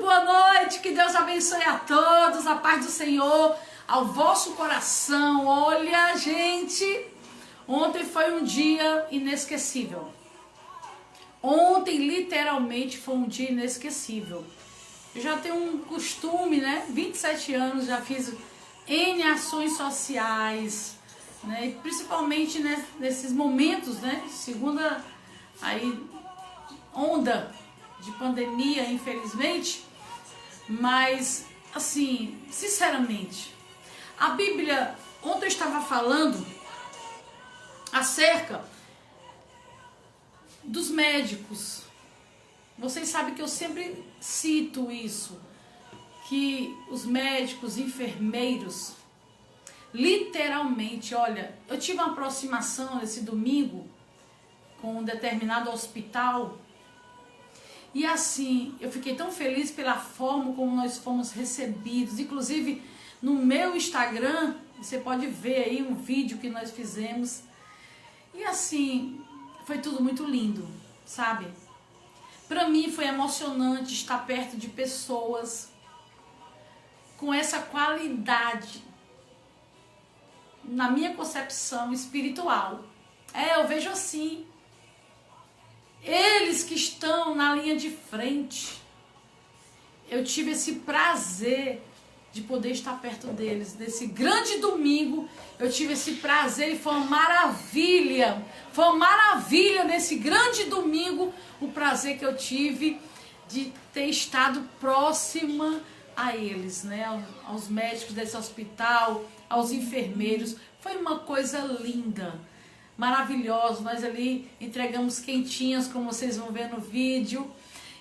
boa noite, que Deus abençoe a todos, a paz do Senhor, ao vosso coração. Olha, gente, ontem foi um dia inesquecível. Ontem, literalmente, foi um dia inesquecível. Eu já tenho um costume, né? 27 anos, já fiz N ações sociais, né? E principalmente nesses momentos, né? Segunda aí, onda de pandemia, infelizmente. Mas, assim, sinceramente, a Bíblia, ontem eu estava falando acerca dos médicos. Vocês sabem que eu sempre cito isso, que os médicos, enfermeiros, literalmente, olha, eu tive uma aproximação esse domingo com um determinado hospital e assim, eu fiquei tão feliz pela forma como nós fomos recebidos. Inclusive, no meu Instagram, você pode ver aí um vídeo que nós fizemos. E assim, foi tudo muito lindo, sabe? Para mim foi emocionante estar perto de pessoas com essa qualidade, na minha concepção espiritual. Eu vejo assim, eles que estão na linha de frente, eu tive esse prazer de poder estar perto deles. Nesse grande domingo, eu tive esse prazer e foi uma maravilha nesse grande domingo, o prazer que eu tive de ter estado próxima a eles, né? Aos médicos desse hospital, aos enfermeiros. Foi uma coisa linda, maravilhosa. Nós ali entregamos quentinhas, como vocês vão ver no vídeo,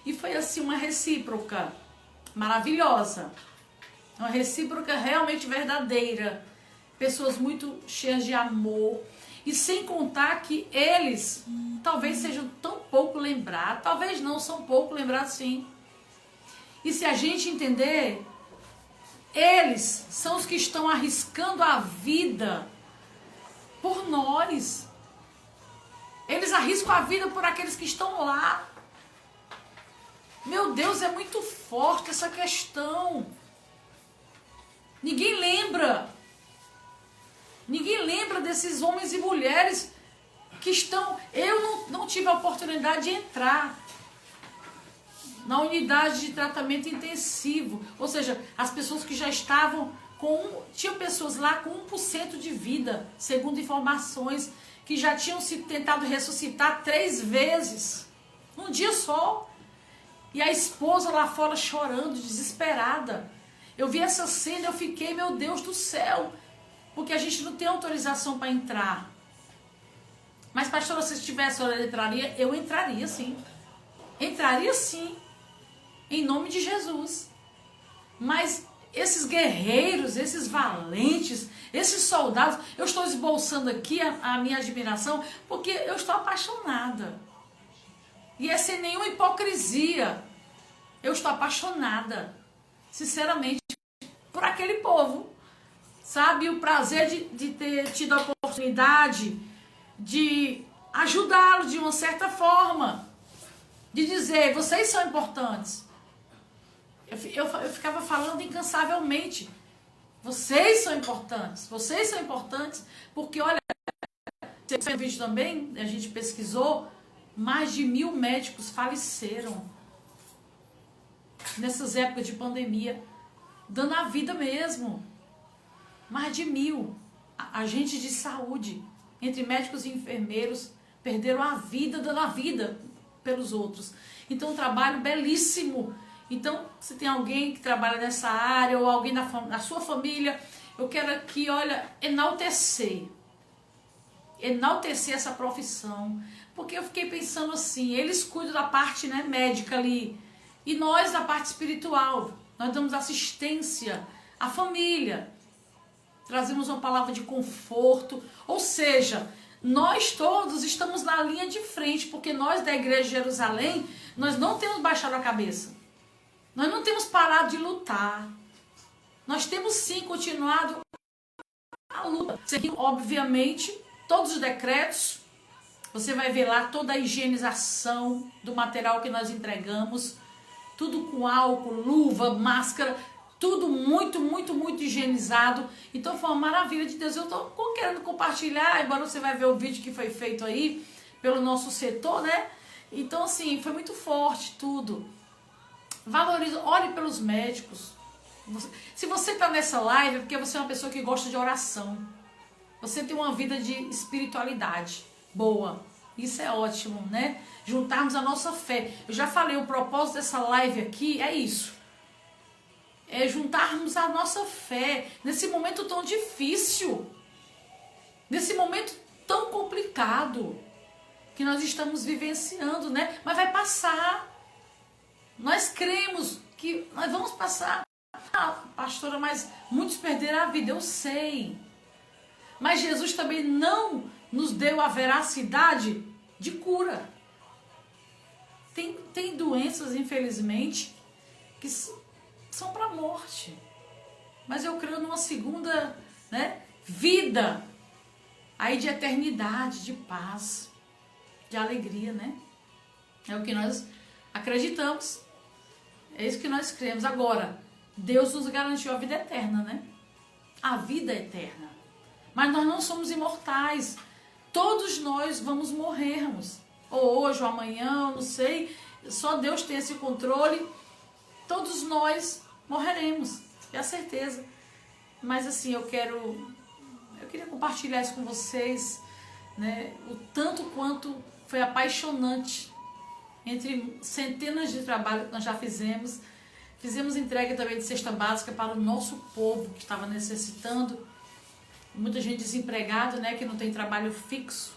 e foi assim uma recíproca maravilhosa. Uma recíproca realmente verdadeira. Pessoas muito cheias de amor. E sem contar que eles talvez sejam tão pouco lembrados. Talvez não, são pouco lembrados sim. E se a gente entender, eles são os que estão arriscando a vida por nós. Eles arriscam a vida por aqueles que estão lá. Meu Deus, é muito forte essa questão. Ninguém lembra. Ninguém lembra desses homens e mulheres que estão... Eu não tive a oportunidade de entrar na unidade de tratamento intensivo. Ou seja, as pessoas que já estavam com... Tinham pessoas lá com 1% de vida, segundo informações, que já tinham se tentado ressuscitar 3 vezes, num dia só. E a esposa lá fora chorando, desesperada. Eu vi essa cena e eu fiquei, meu Deus do céu, porque a gente não tem autorização para entrar. Mas, pastora, se tivesse hora, eu entraria sim. Entraria sim, em nome de Jesus. Mas esses guerreiros, esses valentes, esses soldados, eu estou esboçando aqui a minha admiração, porque eu estou apaixonada. E é sem nenhuma hipocrisia. Eu estou apaixonada, sinceramente, por aquele povo, sabe? O prazer de ter tido a oportunidade de ajudá-los de uma certa forma, de dizer, vocês são importantes. Eu ficava falando incansavelmente, vocês são importantes, porque olha, vocês viram vídeo também, a gente pesquisou, mais de 1000 médicos faleceram nessas épocas de pandemia, dando a vida mesmo. Mais de 1000 agentes de saúde, entre médicos e enfermeiros, perderam a vida, dando a vida pelos outros. Então, um trabalho belíssimo. Então, se tem alguém que trabalha nessa área, ou alguém na sua família, eu quero aqui, olha, enaltecer essa profissão. Porque eu fiquei pensando assim, eles cuidam da parte, né, médica ali, e nós da parte espiritual. Nós damos assistência à família, trazemos uma palavra de conforto, ou seja, nós todos estamos na linha de frente, porque nós da Igreja de Jerusalém, nós não temos baixado a cabeça, nós não temos parado de lutar, nós temos sim continuado a luta, seguindo obviamente todos os decretos. Você vai ver lá toda a higienização do material que nós entregamos. tudo com álcool, luva, máscara, tudo muito, muito, muito higienizado. Então foi uma maravilha de Deus. Eu estou querendo compartilhar, embora você vai ver o vídeo que foi feito aí pelo nosso setor, né? Então assim, foi muito forte tudo. Valorize, ore pelos médicos. Se você está nessa live é porque você é uma pessoa que gosta de oração. Você tem uma vida de espiritualidade boa. Isso é ótimo, né? Juntarmos a nossa fé. Eu já falei, o propósito dessa live aqui é isso. É juntarmos a nossa fé nesse momento tão difícil. Nesse momento tão complicado que nós estamos vivenciando, né? Mas vai passar. Nós cremos que nós vamos passar. Ah, pastora, mas muitos perderam a vida, eu sei. Mas Jesus também não nos deu a veracidade de cura. Tem doenças, infelizmente, que são para a morte. Mas eu creio numa segunda, né, vida aí de eternidade, de paz, de alegria, né? É o que nós acreditamos. É isso que nós cremos. Agora, Deus nos garantiu a vida eterna, né? A vida eterna. Mas nós não somos imortais. Todos nós vamos morrermos. Ou hoje, ou amanhã, eu não sei. Só Deus tem esse controle. Todos nós morreremos. É a certeza. Mas assim, eu queria compartilhar isso com vocês, né? O tanto quanto foi apaixonante. Entre centenas de trabalhos que nós já fizemos. Fizemos entrega também de cesta básica para o nosso povo que estava necessitando. Muita gente desempregada, né, que não tem trabalho fixo,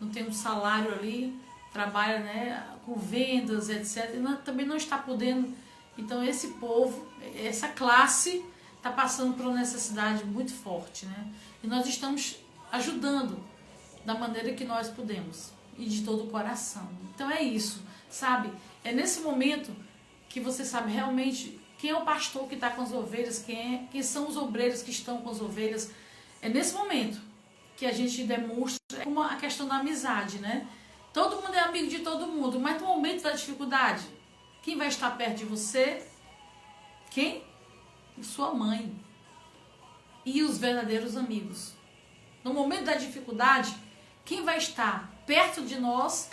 não tem um salário ali, trabalha, né, com vendas, etc. E também não está podendo. Então esse povo, essa classe está passando por uma necessidade muito forte, né? E nós estamos ajudando da maneira que nós podemos e de todo o coração. Então é isso, sabe? É nesse momento que você sabe realmente quem é o pastor que está com as ovelhas, quem são os obreiros que estão com as ovelhas. É nesse momento que a gente demonstra a questão da amizade, né? Todo mundo é amigo de todo mundo, mas no momento da dificuldade, quem vai estar perto de você? Quem? Sua mãe. E os verdadeiros amigos. No momento da dificuldade, quem vai estar perto de nós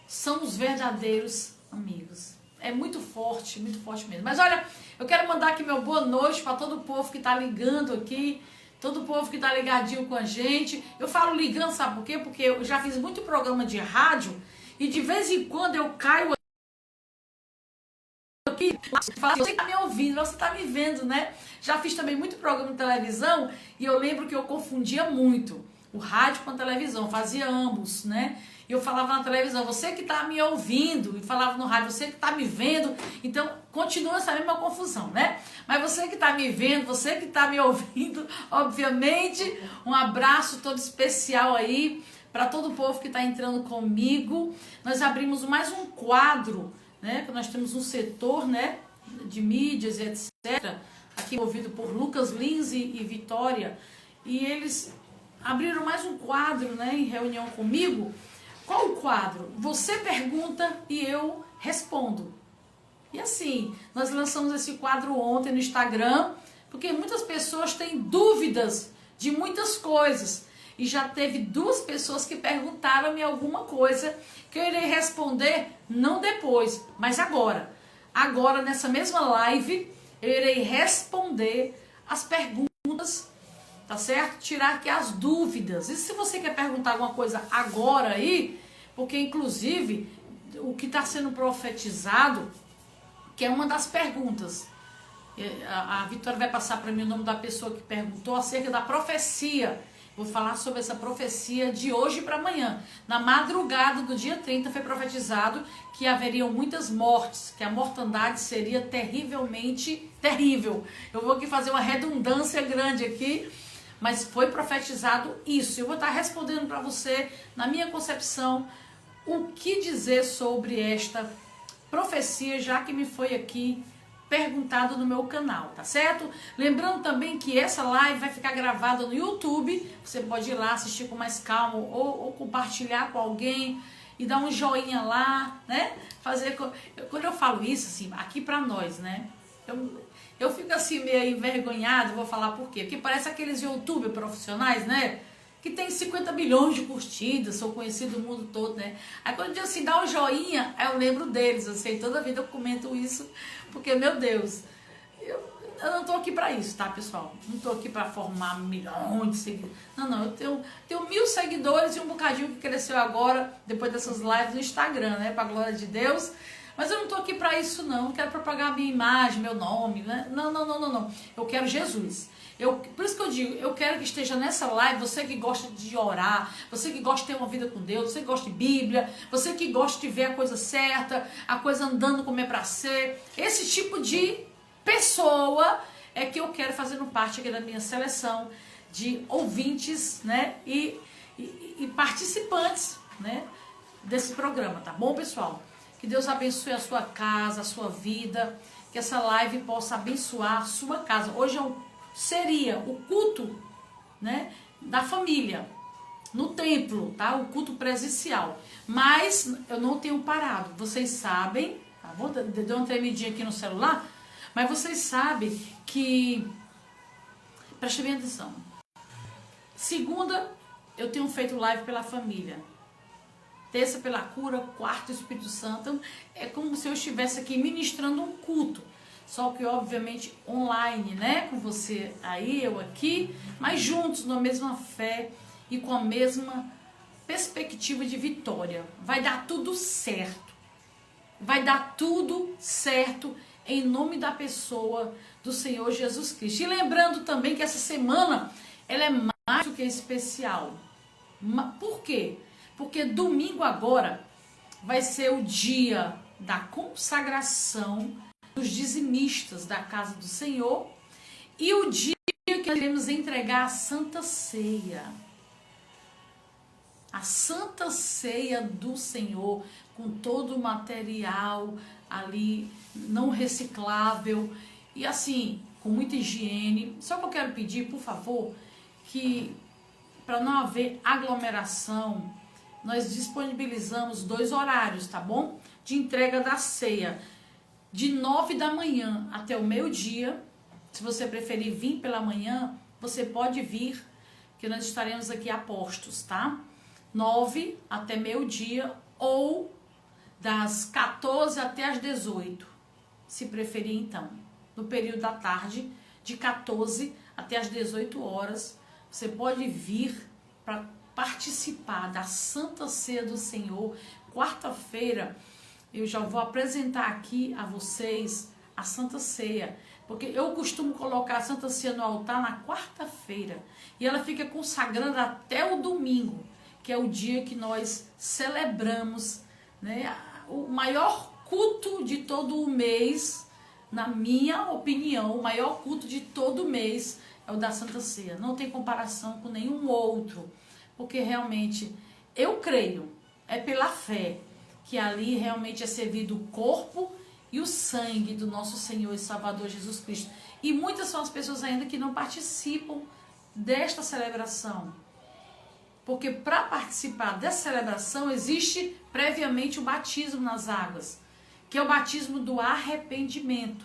são os verdadeiros amigos. É muito forte mesmo. Mas olha, eu quero mandar aqui meu boa noite para todo o povo que está ligando aqui, todo o povo que está ligadinho com a gente. Eu falo ligando, sabe por quê? Porque eu já fiz muito programa de rádio e de vez em quando eu caio aqui, você está me ouvindo, você está me vendo, né? Já fiz também muito programa de televisão e eu lembro que eu confundia muito o rádio com a televisão, fazia ambos, né? E eu falava na televisão, você que está me ouvindo, e falava no rádio, você que está me vendo. Então, continua essa mesma confusão, né? Mas você que está me vendo, você que está me ouvindo, obviamente, um abraço todo especial aí para todo o povo que está entrando comigo. Nós abrimos mais um quadro, né? Nós temos um setor, né, de mídias, etc., aqui envolvido por Lucas Lins e Vitória. E eles abriram mais um quadro, né, em reunião comigo. Qual o quadro? Você pergunta e eu respondo. E assim, nós lançamos esse quadro ontem no Instagram, porque muitas pessoas têm dúvidas de muitas coisas. E já teve 2 pessoas que perguntaram-me alguma coisa que eu irei responder não depois, mas agora. Agora, nessa mesma live, eu irei responder as perguntas, tá certo? Tirar aqui as dúvidas. E se você quer perguntar alguma coisa agora aí, porque inclusive o que está sendo profetizado, que é uma das perguntas, a Vitória vai passar para mim o nome da pessoa que perguntou acerca da profecia. Vou falar sobre essa profecia de hoje para amanhã. Na madrugada do dia 30 foi profetizado que haveriam muitas mortes, que a mortandade seria terrivelmente terrível. Eu vou aqui fazer uma redundância grande aqui, mas foi profetizado isso. Eu vou estar respondendo para você, na minha concepção, o que dizer sobre esta profecia, já que me foi aqui perguntado no meu canal, tá certo? Lembrando também que essa live vai ficar gravada no YouTube, você pode ir lá assistir com mais calma ou compartilhar com alguém. e dar um joinha lá, né? Quando eu falo isso, assim, aqui pra nós, né? Eu fico assim meio envergonhado, vou falar por quê? Porque parece aqueles youtubers profissionais, né? Que tem 50 milhões de curtidas, sou conhecido no mundo todo, né? Aí quando eu digo assim, dá um joinha, eu lembro deles, assim, toda vida eu comento isso, porque, meu Deus, eu não tô aqui pra isso, tá, pessoal? Não tô aqui pra formar milhões de seguidores. Não, eu tenho 1000 seguidores e um bocadinho que cresceu agora, depois dessas lives no Instagram, né? Pra glória de Deus. Mas eu não tô aqui pra isso, não quero propagar minha imagem, meu nome, né? Não. Eu quero Jesus. Por isso que eu digo, eu quero que esteja nessa live, você que gosta de orar, você que gosta de ter uma vida com Deus, você que gosta de Bíblia, você que gosta de ver a coisa certa, a coisa andando como é pra ser. Esse tipo de pessoa é que eu quero fazendo parte aqui da minha seleção de ouvintes, né? E participantes, né? Desse programa, tá bom, pessoal? Que Deus abençoe a sua casa, a sua vida, que essa live possa abençoar a sua casa. Hoje seria o culto, né, da família, no templo, tá? O culto presencial. Mas eu não tenho parado. Vocês sabem, tá bom? Deu uma tremidinha aqui no celular, mas vocês sabem que... Preste bem atenção. Segunda, eu tenho feito live pela família. Terça pela cura, quarto Espírito Santo. É como se eu estivesse aqui ministrando um culto. Só que, obviamente, online, né? Com você aí, eu aqui, mas juntos, na mesma fé e com a mesma perspectiva de vitória. Vai dar tudo certo. Vai dar tudo certo em nome da pessoa do Senhor Jesus Cristo. E lembrando também que essa semana, ela é mais do que especial. Por quê? Porque domingo agora vai ser o dia da consagração dos dizimistas da casa do Senhor e o dia que nós iremos entregar a Santa Ceia. A Santa Ceia do Senhor, com todo o material ali não reciclável e assim, com muita higiene. Só que eu quero pedir, por favor, que para não haver aglomeração, nós disponibilizamos 2 horários, tá bom? De entrega da ceia. De 9 da manhã até o meio-dia. Se você preferir vir pela manhã, você pode vir, que nós estaremos aqui a postos, tá? 9 até meio-dia ou das 14 até as 18. Se preferir, então. No período da tarde, de 14 até as 18 horas, você pode vir para participar da Santa Ceia do Senhor. Quarta-feira, eu já vou apresentar aqui a vocês a Santa Ceia, porque eu costumo colocar a Santa Ceia no altar na quarta-feira, e ela fica consagrando até o domingo, que é o dia que nós celebramos, né, o maior culto de todo o mês. Na minha opinião, o maior culto de todo o mês é o da Santa Ceia. Não tem comparação com nenhum outro, porque realmente eu creio, é pela fé, que ali realmente é servido o corpo e o sangue do nosso Senhor e Salvador Jesus Cristo. E muitas são as pessoas ainda que não participam desta celebração. Porque para participar dessa celebração existe previamente o batismo nas águas, que é o batismo do arrependimento.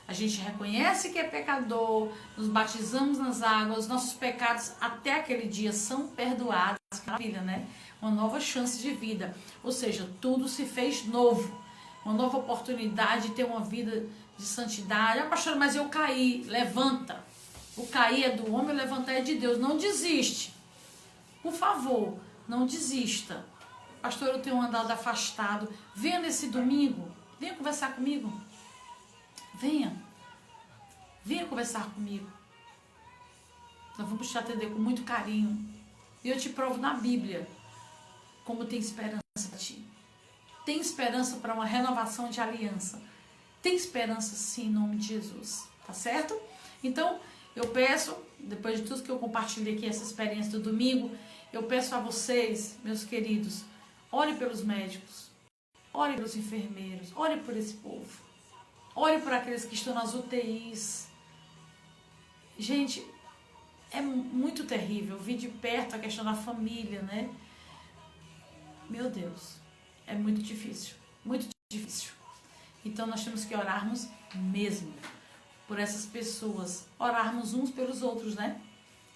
A gente reconhece que é pecador, nos batizamos nas águas, nossos pecados até aquele dia são perdoados. Maravilha, né? Uma nova chance de vida. Ou seja, tudo se fez novo. Uma nova oportunidade de ter uma vida de santidade. Ah, pastor, mas eu caí. Levanta. O cair é do homem, o levantar é de Deus. Não desiste. Por favor, não desista. Pastor, eu tenho andado afastado. Venha nesse domingo. Venha conversar comigo. Venha. Venha conversar comigo. Nós vamos te atender com muito carinho. E eu te provo na Bíblia como tem esperança para ti. Tem esperança para uma renovação de aliança. Tem esperança sim, em nome de Jesus. Tá certo? Então, eu peço, depois de tudo que eu compartilhei aqui, essa experiência do domingo, eu peço a vocês, meus queridos, ore pelos médicos, ore pelos enfermeiros, ore por esse povo. Ore por aqueles que estão nas UTIs. Gente, é muito terrível. Eu vi de perto a questão da família, né? Meu Deus. é muito difícil, muito difícil. Então nós temos que orarmos mesmo por essas pessoas, orarmos uns pelos outros, né?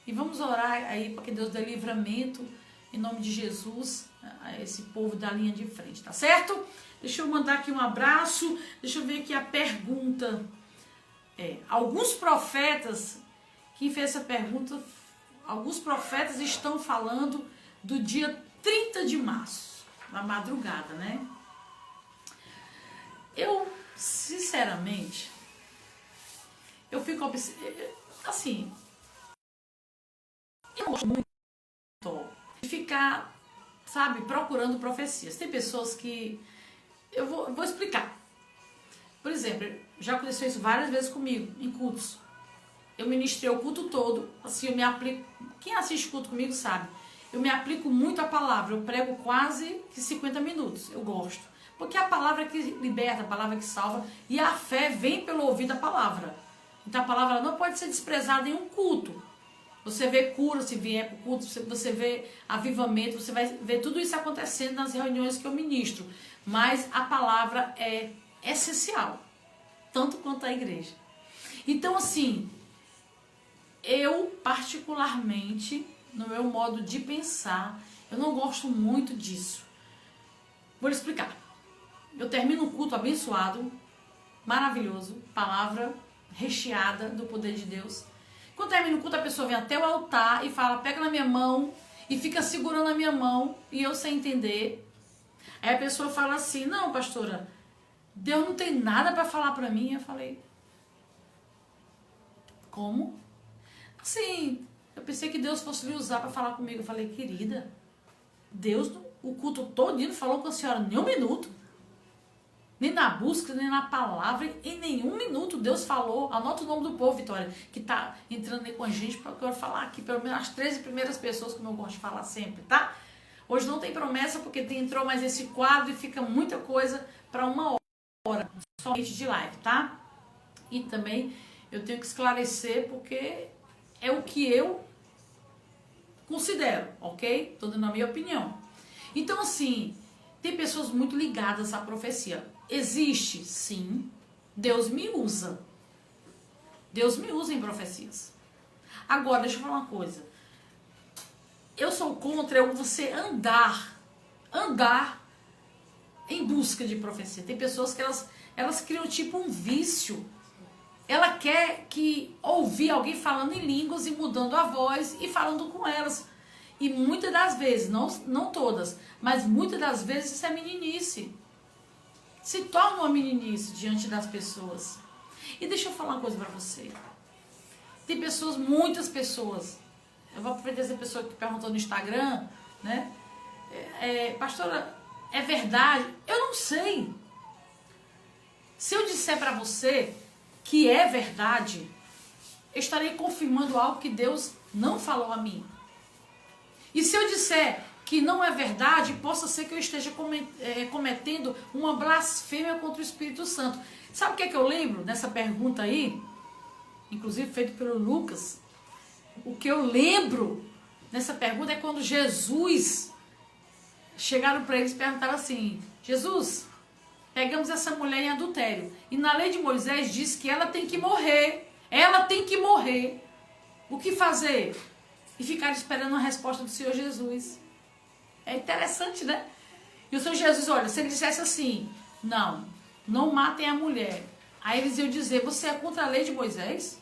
E vamos orar aí para que Deus dê livramento, em nome de Jesus, a esse povo da linha de frente, tá certo? Deixa eu mandar aqui um abraço, deixa eu ver aqui a pergunta. Alguns profetas, quem fez essa pergunta, alguns profetas estão falando do dia 30 de março, na madrugada, né? Eu, sinceramente, eu fico assim, eu não gosto muito de ficar, sabe, procurando profecias. Tem pessoas que, eu vou explicar. Por exemplo, já aconteceu isso várias vezes comigo, em cultos. Eu ministrei o culto todo, assim, eu me aplico, quem assiste culto comigo sabe, eu me aplico muito à palavra, eu prego quase que 50 minutos, eu gosto. Porque a palavra que liberta, a palavra que salva, e a fé vem pelo ouvido da palavra. Então a palavra não pode ser desprezada em um culto. Você vê cura se vier para o culto, você vê avivamento, você vai ver tudo isso acontecendo nas reuniões que eu ministro. Mas a palavra é essencial, tanto quanto a igreja. Então, assim, eu particularmente, no meu modo de pensar, eu não gosto muito disso. Vou explicar. Eu termino um culto abençoado, maravilhoso, palavra recheada do poder de Deus. Quando termina o culto, a pessoa vem até o altar e fala, pega na minha mão, e fica segurando a minha mão, e eu sem entender. Aí a pessoa fala assim, não, pastora, Deus não tem nada para falar para mim. Eu falei, como? Assim, eu pensei que Deus fosse lhe usar para falar comigo. Eu falei, querida, Deus, o culto todinho não falou com a senhora nem um minuto. Nem na busca, nem na palavra, em nenhum minuto Deus falou. Anota o nome do povo, Vitória, que tá entrando aí com a gente, para eu quero falar aqui, pelo menos as 13 primeiras pessoas, como eu gosto de falar sempre, tá? Hoje não tem promessa, porque entrou mais esse quadro e fica muita coisa para uma hora, somente de live, tá? E também eu tenho que esclarecer, porque é o que eu considero, ok? Tô dando a minha opinião. Então, assim, tem pessoas muito ligadas à profecia. Existe, sim. Deus me usa. Deus me usa em profecias. Agora, deixa eu falar uma coisa. Eu sou contra você andar em busca de profecia. Tem pessoas que elas criam tipo um vício. Ela quer ouvir alguém falando em línguas e mudando a voz e falando com elas. E muitas das vezes, não todas, mas muitas das vezes isso é meninice. Se torna uma meninice diante das pessoas. E deixa eu falar uma coisa para você. Tem pessoas, muitas pessoas. Eu vou aproveitar essa pessoa que perguntou no Instagram, né? Pastora, é verdade? Eu não sei. Se eu disser para você que é verdade, eu estarei confirmando algo que Deus não falou a mim. E se eu disser que não é verdade, possa ser que eu esteja cometendo uma blasfêmia contra o Espírito Santo. Sabe o que é que eu lembro dessa pergunta aí? Inclusive feito pelo Lucas. O que eu lembro nessa pergunta é quando Jesus, chegaram para eles e perguntaram assim, Jesus, pegamos essa mulher em adultério. E na lei de Moisés diz que ela tem que morrer. Ela tem que morrer. O que fazer? E ficaram esperando a resposta do Senhor Jesus. É interessante, né? E o Senhor Jesus, olha, se ele dissesse assim, não matem a mulher. Aí eles iam dizer, você é contra a lei de Moisés?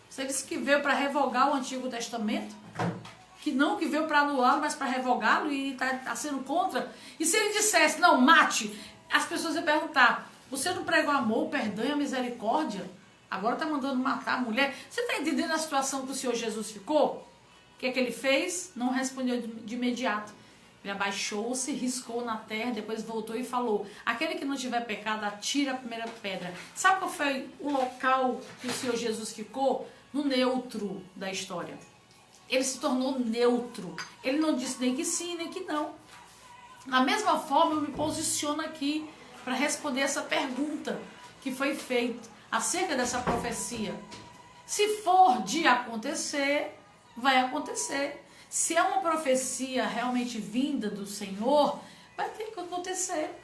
Você disse que veio para revogar o Antigo Testamento? Que veio para anulá-lo, mas para revogá-lo e está sendo contra? E se ele dissesse, não, mate, as pessoas iam perguntar, você não pregou amor, perdão e a misericórdia? Agora está mandando matar a mulher? Você está entendendo a situação que o Senhor Jesus ficou? O que é que ele fez? Não respondeu de imediato. Ele abaixou-se, riscou na terra, depois voltou e falou, aquele que não tiver pecado, atira a primeira pedra. Sabe qual foi o local que o Senhor Jesus ficou? No neutro da história. Ele se tornou neutro. Ele não disse nem que sim, nem que não. Da mesma forma, eu me posiciono aqui para responder essa pergunta que foi feita acerca dessa profecia. Se for de acontecer, vai acontecer. Se é uma profecia realmente vinda do Senhor, Vai ter que acontecer.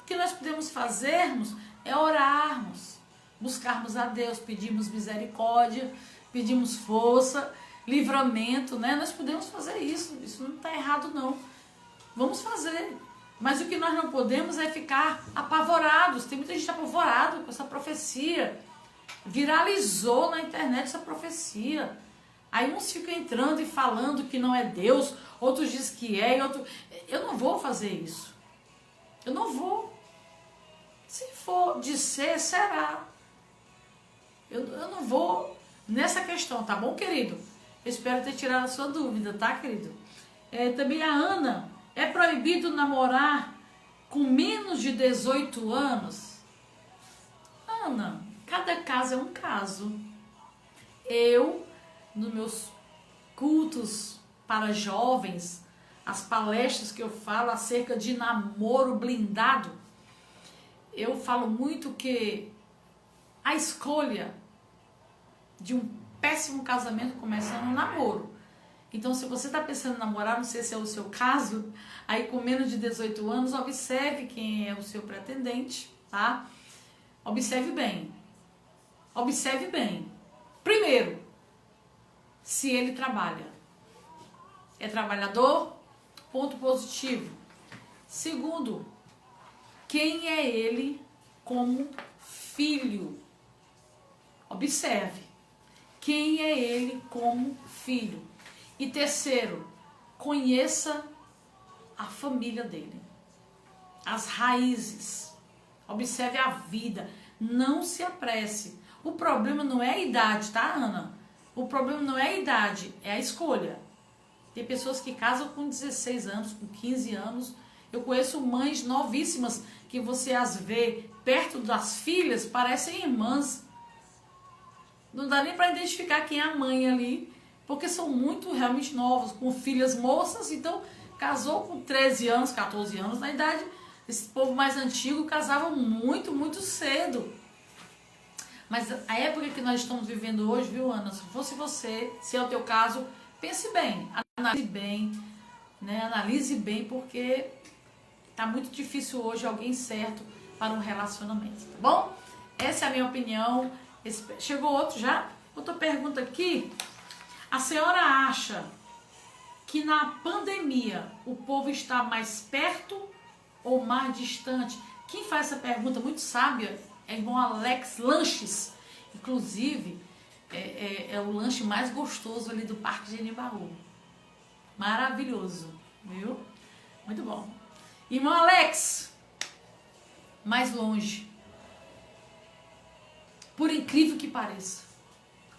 O que nós podemos fazermos é orarmos, buscarmos a Deus, pedirmos misericórdia, pedimos força, livramento, né? Nós podemos fazer isso. Isso não está errado, não. Vamos fazer. Mas o que nós não podemos é ficar apavorados. Tem muita gente apavorada com essa profecia. Viralizou na internet essa profecia. Aí uns ficam entrando e falando que não é Deus, outros dizem que é, e outros... Eu não vou fazer isso. Eu não vou. Se for de ser, será. Eu não vou nessa questão, tá bom, querido? Eu espero ter tirado a sua dúvida, tá, querido? Também a Ana, é proibido namorar com menos de 18 anos? Ana, cada caso é um caso. Eu, nos meus cultos para jovens, as palestras que eu falo acerca de namoro blindado, eu falo muito que a escolha de um péssimo casamento começa no namoro. Então, se você está pensando em namorar, não sei se é o seu caso, aí com menos de 18 anos, observe quem é o seu pretendente, tá? Observe bem. Observe bem. Primeiro, se ele trabalha. É trabalhador? Ponto positivo. Segundo, quem é ele como filho? Observe. Quem é ele como filho? E terceiro, conheça a família dele, as raízes, observe a vida, não se apresse. O problema não é a idade, tá, Ana? O problema não é a idade, é a escolha. Tem pessoas que casam com 16 anos, com 15 anos. Eu conheço mães novíssimas que você as vê perto das filhas, parecem irmãs. Não dá nem para identificar quem é a mãe ali, porque são muito realmente novos, com filhas moças, então casou com 13 anos, 14 anos na idade. Esse povo mais antigo casava muito, muito cedo. Mas a época que nós estamos vivendo hoje, viu, Ana? Se fosse você, se é o teu caso, pense bem, analise bem, né? Analise bem, porque tá muito difícil hoje alguém certo para um relacionamento, tá bom? Essa é a minha opinião. Chegou outro já? Outra pergunta aqui. A senhora acha que na pandemia o povo está mais perto ou mais distante? Quem faz essa pergunta muito sábia é o irmão Alex Lanches. Inclusive, é o lanche mais gostoso ali do Parque de Genibaú. Maravilhoso, viu? Muito bom. Irmão Alex, mais longe. Por incrível que pareça.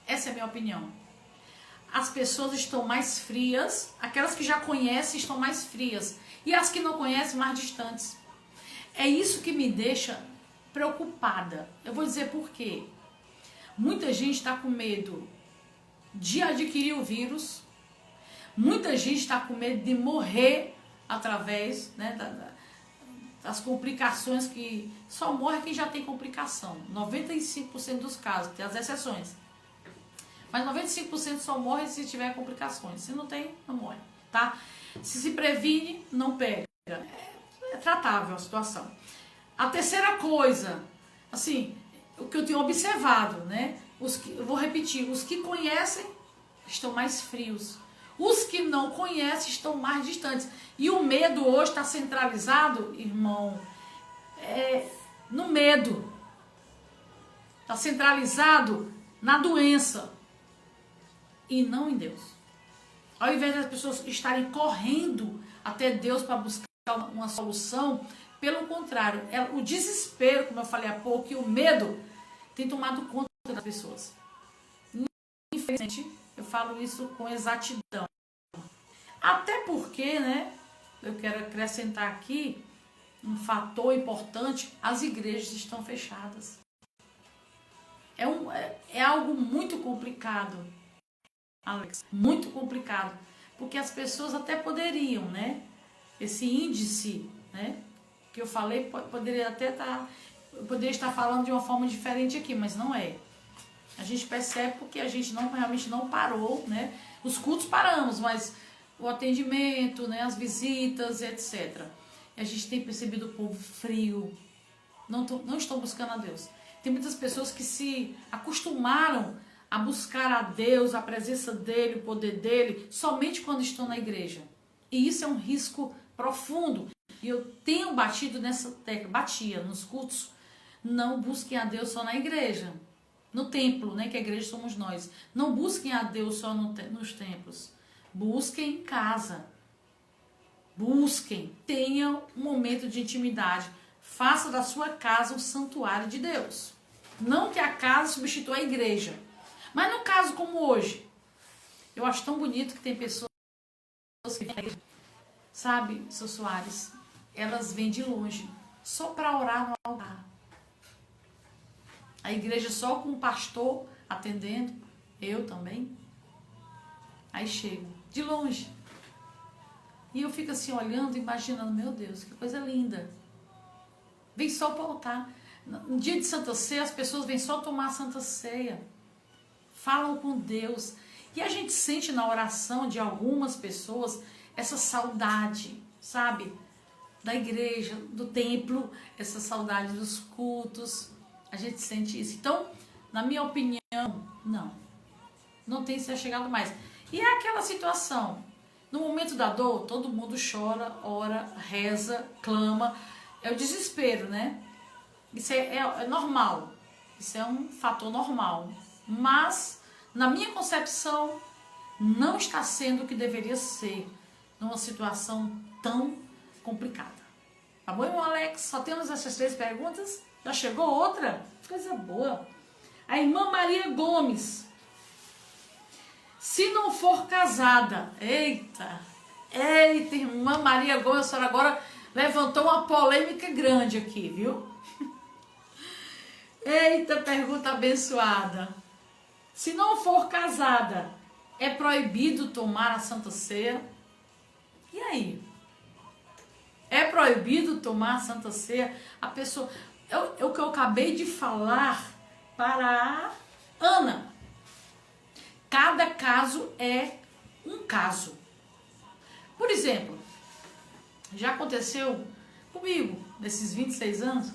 Essa é a minha opinião. As pessoas estão mais frias, aquelas que já conhecem estão mais frias, e as que não conhecem mais distantes. É isso que me deixa preocupada. Eu vou dizer por quê. Muita gente está com medo de adquirir o vírus, muita gente está com medo de morrer através, né, das complicações, que só morre quem já tem complicação. 95% dos casos, tem as exceções. Mas 95% só morre se tiver complicações. Se não tem, não morre, tá? Se previne, não pega. É tratável a situação. A terceira coisa, assim, o que eu tenho observado, né? Eu vou repetir, os que conhecem estão mais frios. Os que não conhecem estão mais distantes. E o medo hoje está centralizado, irmão, no medo. Está centralizado na doença. E não em Deus. Ao invés das pessoas estarem correndo até Deus para buscar uma solução, pelo contrário, o desespero, como eu falei há pouco, e o medo tem tomado conta das pessoas. Infelizmente, eu falo isso com exatidão. Até porque, né, eu quero acrescentar aqui um fator importante: as igrejas estão fechadas. É algo muito complicado, Alex, muito complicado, porque as pessoas até poderiam, né, esse índice, né, que eu falei, poderia até estar falando de uma forma diferente aqui, mas não é. A gente percebe porque a gente realmente não parou, né, os cultos paramos, mas o atendimento, né, as visitas, etc. E a gente tem percebido o povo frio. Não estão buscando a Deus. Tem muitas pessoas que se acostumaram a buscar a Deus, a presença dEle, o poder dEle, somente quando estão na igreja. E isso é um risco profundo. E eu tenho batido nessa tecla, batia nos cultos, não busquem a Deus só na igreja. No templo, né, que a igreja somos nós. Não busquem a Deus só nos templos. Busquem em casa. Busquem, tenham um momento de intimidade. Faça da sua casa um santuário de Deus. Não que a casa substitua a igreja. Mas no caso como hoje, eu acho tão bonito que tem pessoas que, sabe, seu Soares, elas vêm de longe, só para orar no altar. A igreja só com o pastor atendendo, eu também. Aí chego, de longe. E eu fico assim olhando, imaginando, meu Deus, que coisa linda. Vem só para o altar. No dia de Santa Ceia, as pessoas vêm só tomar a Santa Ceia. Falam com Deus. E a gente sente na oração de algumas pessoas essa saudade, sabe? Da igreja, do templo, essa saudade dos cultos. A gente sente isso. Então, na minha opinião, não tem se chegado mais. E é aquela situação. No momento da dor, todo mundo chora, ora, reza, clama. É o desespero, né? Isso é normal. Isso é um fator normal. Mas, na minha concepção, não está sendo o que deveria ser numa situação tão complicada. Tá bom, irmão Alex? Só temos essas 3 perguntas? Já chegou outra? Coisa boa. A irmã Maria Gomes. Se não for casada, eita, irmã Maria Gomes, a senhora agora levantou uma polêmica grande aqui, viu? Eita, pergunta abençoada. Se não for casada, é proibido tomar a Santa Ceia? E aí? É proibido tomar a Santa Ceia? A pessoa... o que eu acabei de falar para a Ana. Cada caso é um caso. Por exemplo, já aconteceu comigo, nesses 26 anos,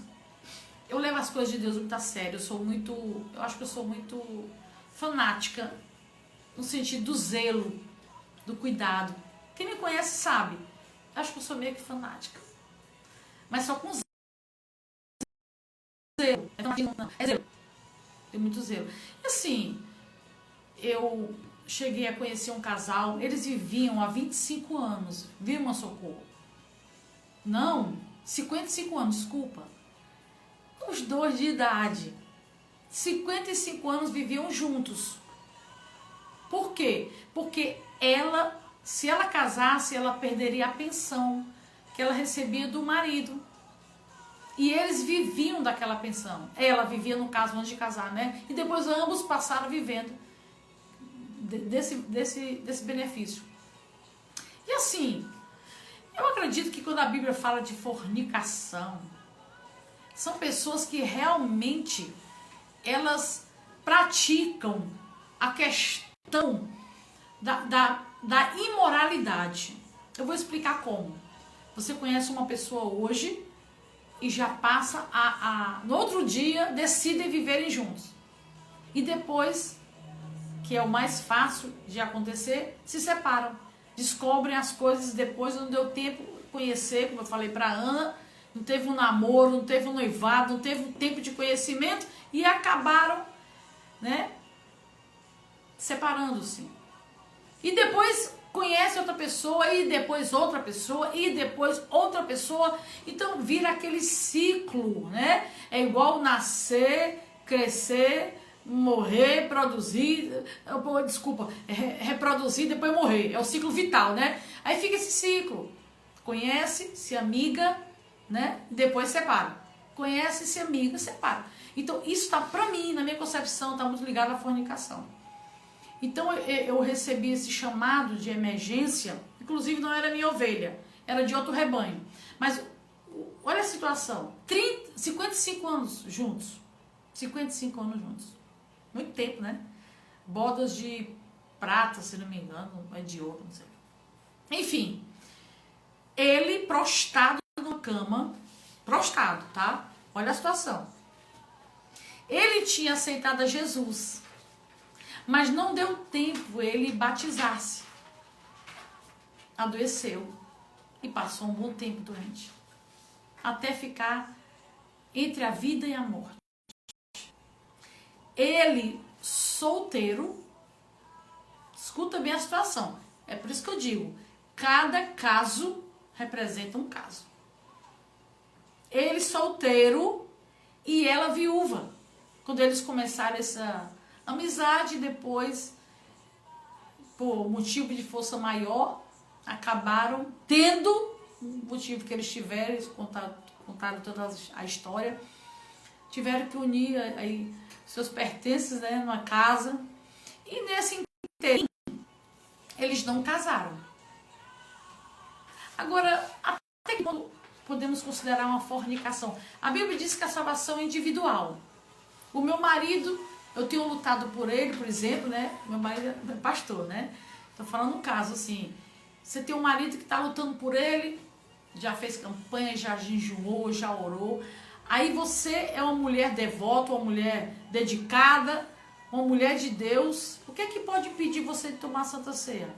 eu levo as coisas de Deus muito a sério. Eu acho que eu sou muito fanática, no sentido do zelo, do cuidado. Quem me conhece sabe, eu acho que eu sou meio que fanática. Mas só com zelo. Não, é zelo. Tem muito zelo. E assim, eu cheguei a conhecer um casal, eles viviam há 25 anos, viu, irmã Socorro? Não, 55 anos, desculpa. Os 2 de idade, 55 anos viviam juntos. Por quê? Porque ela, se ela casasse, ela perderia a pensão que ela recebia do marido. E eles viviam daquela pensão. Ela vivia, no caso, antes de casar, né? E depois ambos passaram vivendo desse benefício. E assim, eu acredito que quando a Bíblia fala de fornicação, são pessoas que realmente elas praticam a questão da imoralidade. Eu vou explicar como. Você conhece uma pessoa hoje e já passa no outro dia decidem viverem juntos. E depois, que é o mais fácil de acontecer, se separam. Descobrem as coisas depois, não deu tempo de conhecer, como eu falei para Ana, não teve um namoro, não teve um noivado, não teve um tempo de conhecimento e acabaram, né, separando-se. E depois conhece outra pessoa, e depois outra pessoa, e depois outra pessoa. Então vira aquele ciclo, né? É igual nascer, crescer, morrer, produzir, reproduzir, depois morrer. É o ciclo vital, né? Aí fica esse ciclo. Conhece, se amiga, né? Depois separa. Conhece, se amiga, separa. Então isso está, pra mim, na minha concepção, está muito ligado à fornicação. Então eu recebi esse chamado de emergência, inclusive não era minha ovelha, era de outro rebanho. Mas olha a situação, 55 anos juntos, 55 anos juntos, muito tempo, né? Bodas de prata, se não me engano, é de ouro, não sei. Enfim, ele prostrado numa numa cama, prostrado, tá? Olha a situação. Ele tinha aceitado a Jesus, mas não deu tempo ele batizar-se. Adoeceu e passou um bom tempo doente, até ficar entre a vida e a morte. Ele, solteiro, escuta bem a situação, é por isso que eu digo, cada caso representa um caso. Ele solteiro e ela viúva. Quando eles começaram essa amizade, depois, por motivo de força maior, acabaram tendo um motivo que eles tiveram, eles contaram toda a história, tiveram que unir aí seus pertences, né, numa casa, e nesse interim eles não casaram. Agora, até que podemos considerar uma fornicação? A Bíblia diz que a salvação é individual. O meu marido, eu tenho lutado por ele, por exemplo, né? Meu marido é pastor, né? Estou falando um caso assim. Você tem um marido que está lutando por ele, já fez campanha, já jejuou, já orou. Aí você é uma mulher devota, uma mulher dedicada, uma mulher de Deus. O que é que pode impedir você de tomar a Santa Ceia?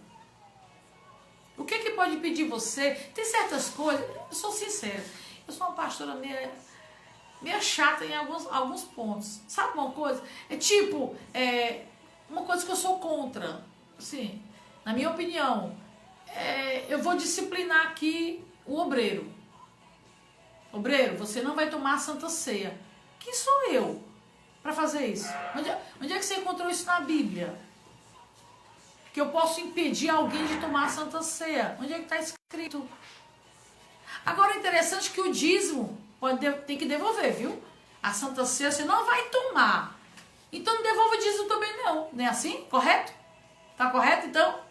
O que é que pode impedir você? Tem certas coisas, eu sou sincera, eu sou uma pastora meio chata em alguns pontos. Sabe uma coisa? É tipo, uma coisa que eu sou contra. Assim, na minha opinião, eu vou disciplinar aqui o obreiro. Obreiro, você não vai tomar a Santa Ceia. Quem sou eu para fazer isso? Onde é que você encontrou isso na Bíblia? Que eu posso impedir alguém de tomar a Santa Ceia. Onde é que está escrito? Agora é interessante que o dízimo tem que devolver, viu? A Santa Ceia você não vai tomar. Então não devolva o dízimo também não. Não é assim? Correto? Tá correto então?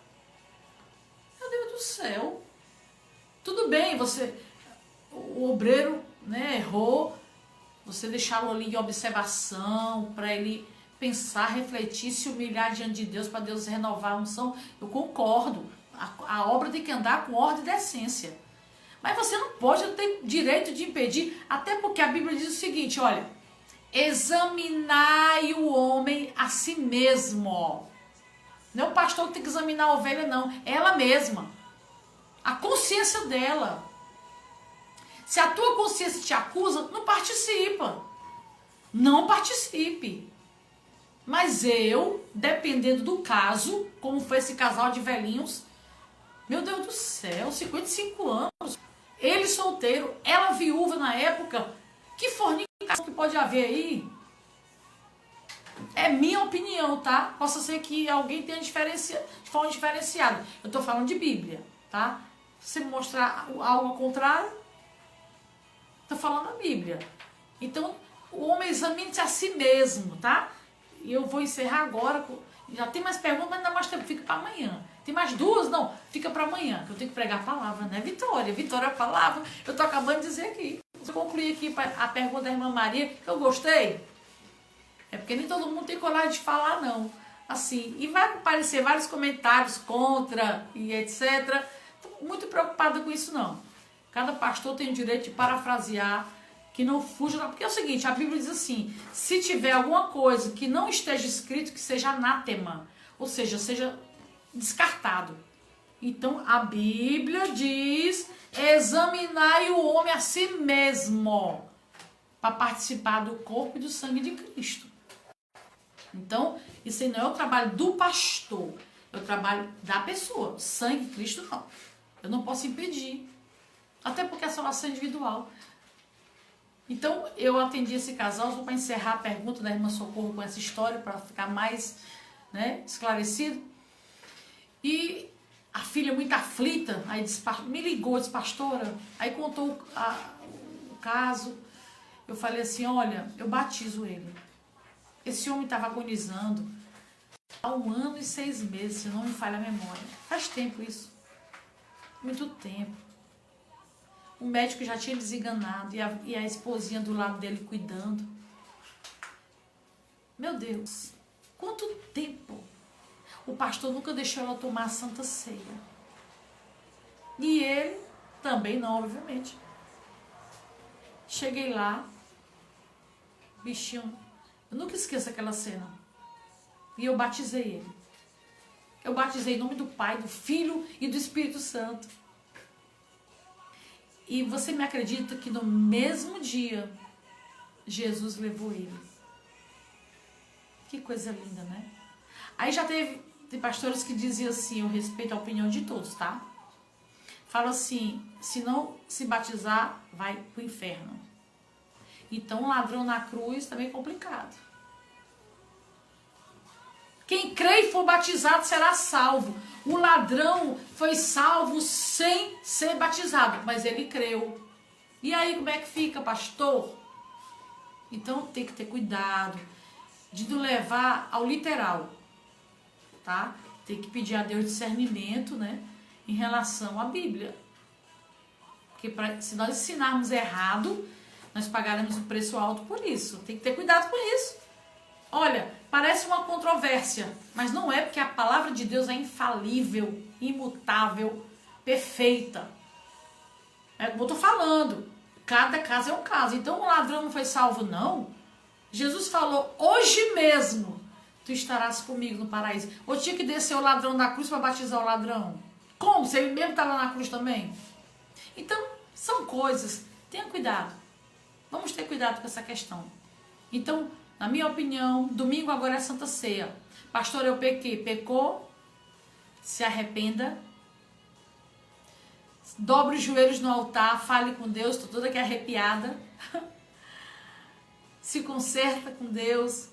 Meu Deus do céu. Tudo bem, o obreiro, né, errou. Você deixá-lo ali em observação para ele pensar, refletir, se humilhar diante de Deus, para Deus renovar a unção. Eu concordo. A obra tem que andar com ordem e decência. Mas você não pode ter direito de impedir, até porque a Bíblia diz o seguinte, olha, examinai o homem a si mesmo. Não é o pastor que tem que examinar a ovelha, não. É ela mesma. A consciência dela. Se a tua consciência te acusa, não participa. Não participe. Mas eu, dependendo do caso, como foi esse casal de velhinhos, meu Deus do céu, 55 anos, ele solteiro, ela viúva na época, que fornicação que pode haver aí? É minha opinião, tá? Possa ser que alguém tenha de forma diferenciada. Eu estou falando de Bíblia, tá? Se você me mostrar algo ao contrário, estou falando da Bíblia. Então, o homem examine-se a si mesmo, tá? E eu vou encerrar agora. Já tem mais perguntas, mas ainda mais tempo. Fica para amanhã. Tem mais duas? Não, fica para amanhã. Que eu tenho que pregar a palavra, né? Vitória é a palavra. Eu estou acabando de dizer aqui. Eu concluí aqui a pergunta da irmã Maria, que eu gostei. É porque nem todo mundo tem coragem de falar, não. Assim, e vai aparecer vários comentários contra e etc. Estou muito preocupada com isso, não. Cada pastor tem o direito de parafrasear, que não fuja, porque é o seguinte, a Bíblia diz assim, se tiver alguma coisa que não esteja escrito, que seja anátema, ou seja descartado. Então, a Bíblia diz, examinai o homem a si mesmo, para participar do corpo e do sangue de Cristo. Então, isso aí não é o trabalho do pastor, é o trabalho da pessoa. O sangue de Cristo, não. Eu não posso impedir, até porque a salvação é individual. Então, eu atendi esse casal, só para encerrar a pergunta da irmã Socorro com essa história, para ficar mais, né, esclarecido. E a filha muito aflita, aí me ligou, disse, pastora, aí contou o caso. Eu falei assim, olha, eu batizo ele. Esse homem estava agonizando há 1 ano e 6 meses, se não me falha a memória. Faz tempo isso. Muito tempo. O médico já tinha desenganado e a esposinha do lado dele cuidando. Meu Deus, quanto tempo! O pastor nunca deixou ela tomar a Santa Ceia. E ele também não, obviamente. Cheguei lá, bichinho, eu nunca esqueço aquela cena. E eu batizei ele. Eu batizei em nome do Pai, do Filho e do Espírito Santo. E você me acredita que no mesmo dia, Jesus levou ele. Que coisa linda, né? Aí já tem pastores que diziam assim, eu respeito a opinião de todos, tá? Falam assim, se não se batizar, vai pro inferno. Então, um ladrão na cruz também é complicado. Quem crê e for batizado será salvo. O ladrão foi salvo sem ser batizado, mas ele creu. E aí, como é que fica, pastor? Então, tem que ter cuidado de não levar ao literal, tá? Tem que pedir a Deus discernimento, né? Em relação à Bíblia. Porque se nós ensinarmos errado, nós pagaremos um preço alto por isso. Tem que ter cuidado com isso. Olha, parece uma controvérsia, mas não é, porque a palavra de Deus é infalível, imutável, perfeita. É como eu estou falando. Cada caso é um caso. Então o ladrão não foi salvo, não. Jesus falou, hoje mesmo tu estarás comigo no paraíso. Ou tinha que descer o ladrão da cruz para batizar o ladrão? Como? Se ele mesmo estava na cruz também? Então, são coisas. Tenha cuidado. Vamos ter cuidado com essa questão. Então, na minha opinião, domingo agora é Santa Ceia. Pastor, eu pequei. Pecou? Se arrependa. Dobre os joelhos no altar. Fale com Deus. Estou toda aqui arrepiada. Se conserta com Deus.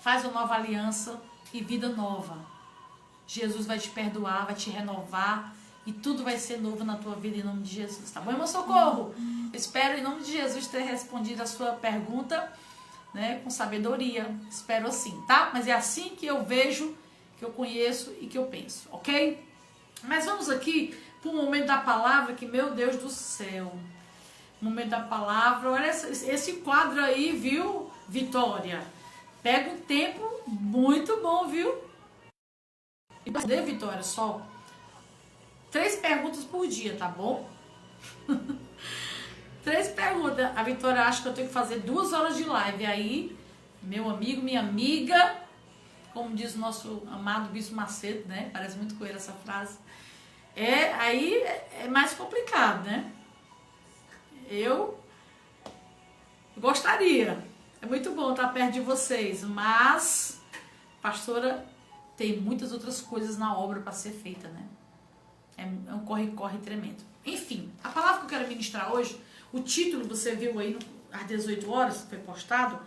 Faz uma nova aliança e vida nova. Jesus vai te perdoar, vai te renovar. E tudo vai ser novo na tua vida em nome de Jesus. Tá bom, irmão Socorro? Eu espero em nome de Jesus ter respondido a sua pergunta, né, com sabedoria. Espero assim, tá? Mas é assim que eu vejo, que eu conheço e que eu penso, ok? Mas vamos aqui para o momento da palavra, que, meu Deus do céu. Momento da palavra. Olha esse quadro aí, viu, Vitória? Pega um tempo muito bom, viu? E cadê, Vitória? Só 3 perguntas por dia, tá bom? 3 perguntas. A Vitória acha que eu tenho que fazer 2 horas de live. Aí, meu amigo, minha amiga, como diz o nosso amado Bispo Macedo, né? Parece muito com ele essa frase. Aí é mais complicado, né? Eu gostaria. É muito bom estar perto de vocês, mas, pastora, tem muitas outras coisas na obra para ser feita, né? É um corre-corre tremendo. Enfim, a palavra que eu quero ministrar hoje, o título você viu aí às 18 horas, foi postado,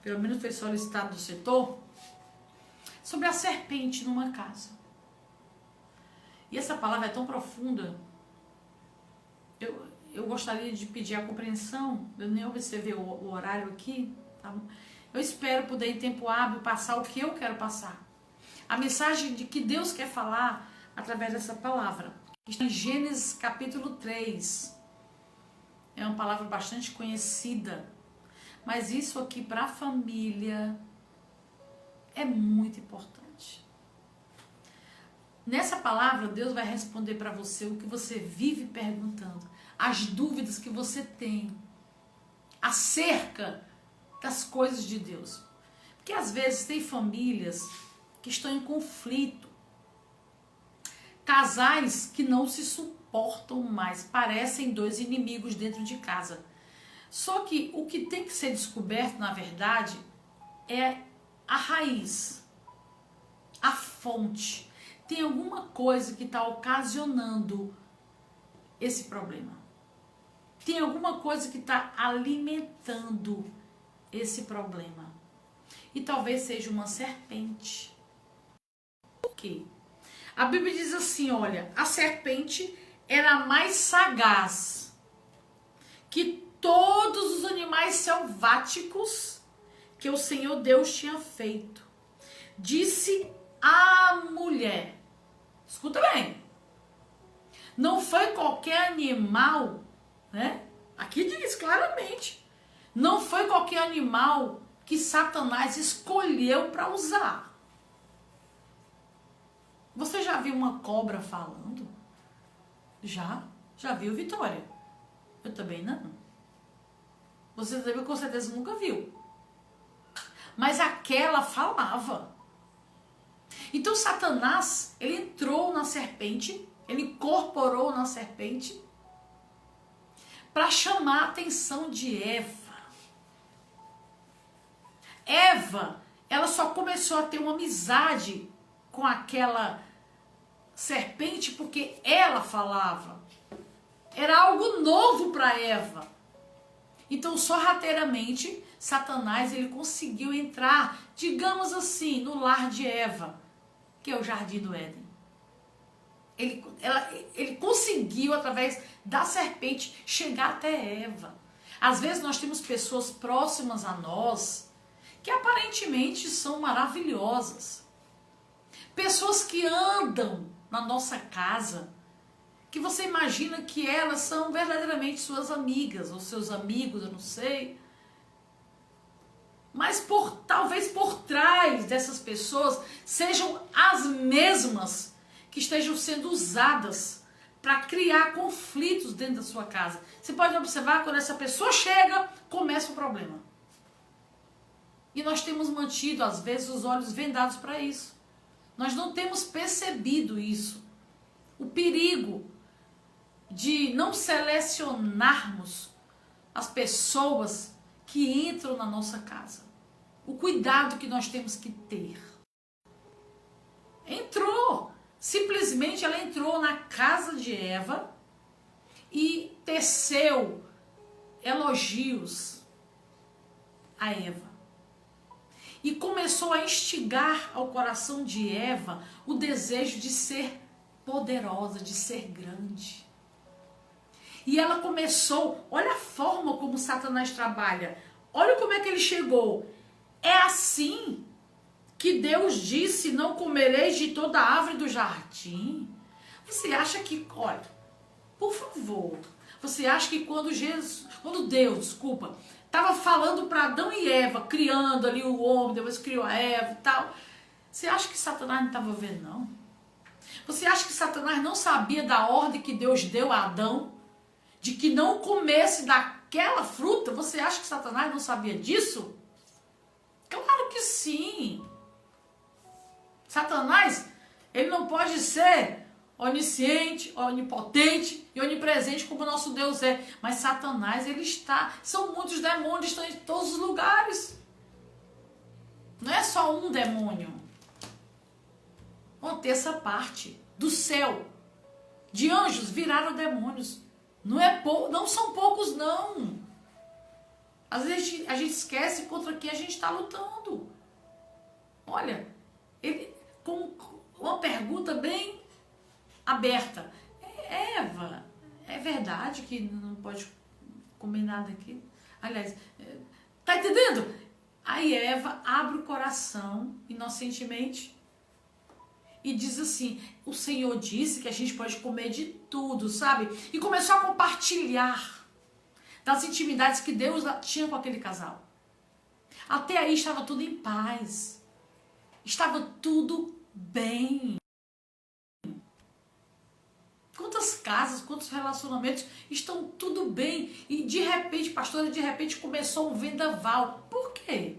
pelo menos foi solicitado do setor, sobre a serpente numa casa. E essa palavra é tão profunda, eu gostaria de pedir a compreensão, eu nem observei o horário aqui, tá? Eu espero poder em tempo hábil passar o que eu quero passar. A mensagem de que Deus quer falar através dessa palavra. Está em Gênesis capítulo 3. É uma palavra bastante conhecida. Mas isso aqui para a família é muito importante. Nessa palavra, Deus vai responder para você o que você vive perguntando. As dúvidas que você tem acerca das coisas de Deus. Porque às vezes tem famílias que estão em conflito. Casais que não se suportam mais, parecem 2 inimigos dentro de casa. Só que o que tem que ser descoberto, na verdade, é a raiz, a fonte. Tem alguma coisa que está ocasionando esse problema. Tem alguma coisa que está alimentando esse problema. E talvez seja uma serpente. Por quê? A Bíblia diz assim, olha, a serpente era mais sagaz que todos os animais selváticos que o Senhor Deus tinha feito. Disse a mulher, escuta bem, não foi qualquer animal, né? Aqui diz claramente, não foi qualquer animal que Satanás escolheu para usar. Você já viu uma cobra falando? Já? Já viu, Vitória? Eu também não. Você também com certeza nunca viu. Mas aquela falava. Então Satanás, ele entrou na serpente, ele incorporou na serpente para chamar a atenção de Eva. Eva, ela só começou a ter uma amizade com aquela serpente porque ela falava. Era algo novo para Eva. Então, sorrateiramente, Satanás ele conseguiu entrar, digamos assim, no lar de Eva, que é o Jardim do Éden. Ele conseguiu, através da serpente, chegar até Eva. Às vezes nós temos pessoas próximas a nós que aparentemente são maravilhosas. Pessoas que andam na nossa casa, que você imagina que elas são verdadeiramente suas amigas, ou seus amigos, eu não sei. Mas talvez por trás dessas pessoas sejam as mesmas que estejam sendo usadas para criar conflitos dentro da sua casa. Você pode observar, quando essa pessoa chega, começa o problema. E nós temos mantido, às vezes, os olhos vendados para isso. Nós não temos percebido isso. O perigo de não selecionarmos as pessoas que entram na nossa casa. O cuidado que nós temos que ter. Entrou. Simplesmente ela entrou na casa de Eva e teceu elogios a Eva. E começou a instigar ao coração de Eva o desejo de ser poderosa, de ser grande. E ela começou, olha a forma como Satanás trabalha. Olha como é que ele chegou. É assim que Deus disse, não comereis de toda a árvore do jardim. Você acha que, olha, por favor, você acha que quando Deus, estava falando para Adão e Eva, criando ali o homem, depois criou a Eva e tal, você acha que Satanás não estava vendo, não? Você acha que Satanás não sabia da ordem que Deus deu a Adão, de que não comesse daquela fruta? Você acha que Satanás não sabia disso? Claro que sim. Satanás, ele não pode ser onisciente, onipotente e onipresente como nosso Deus é. Mas Satanás, ele está, são muitos demônios, estão em todos os lugares. Não é só um demônio. Uma terça parte do céu de anjos viraram demônios. Não são poucos, não. Às vezes a gente esquece contra quem a gente está lutando. Olha, ele com uma pergunta bem aberta. Eva, é verdade que não pode comer nada aqui? Aliás, tá entendendo? Aí Eva abre o coração inocentemente e diz assim, o Senhor disse que a gente pode comer de tudo, sabe? E começou a compartilhar das intimidades que Deus tinha com aquele casal. Até aí estava tudo em paz. Estava tudo bem. Quantas casas, quantos relacionamentos estão tudo bem. E de repente, pastora, começou um vendaval. Por quê?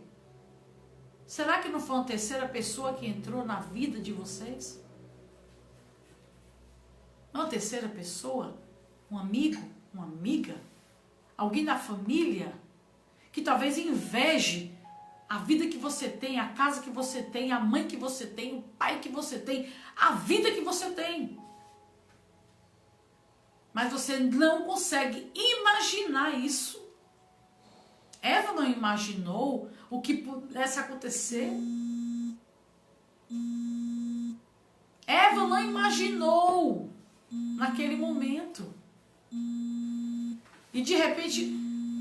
Será que não foi uma terceira pessoa que entrou na vida de vocês? Uma terceira pessoa? Um amigo? Uma amiga? Alguém da família? Que talvez inveje a vida que você tem, a casa que você tem, a mãe que você tem, o pai que você tem, a vida que você tem. Mas você não consegue imaginar isso. Eva não imaginou o que pudesse acontecer. Eva não imaginou naquele momento. E de repente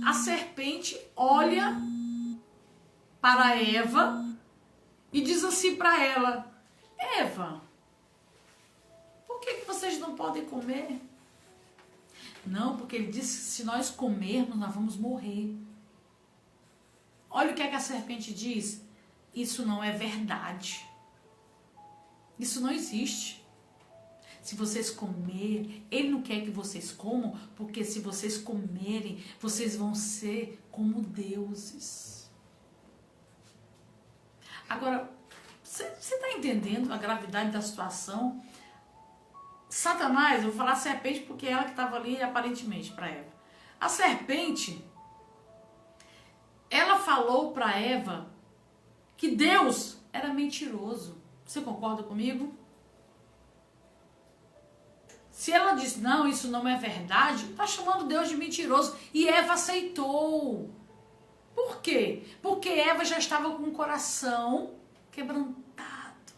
a serpente olha para Eva e diz assim para ela, Eva, por que vocês não podem comer? Não, porque ele disse que se nós comermos, nós vamos morrer. Olha o que é que a serpente diz. Isso não é verdade. Isso não existe. Se vocês comerem, ele não quer que vocês comam, porque se vocês comerem, vocês vão ser como deuses. Agora, você está entendendo a gravidade da situação? Satanás, eu vou falar serpente porque é ela que estava ali aparentemente para Eva. A serpente, ela falou para Eva que Deus era mentiroso. Você concorda comigo? Se ela diz, não, isso não é verdade, está chamando Deus de mentiroso. E Eva aceitou. Por quê? Porque Eva já estava com o coração quebrantado.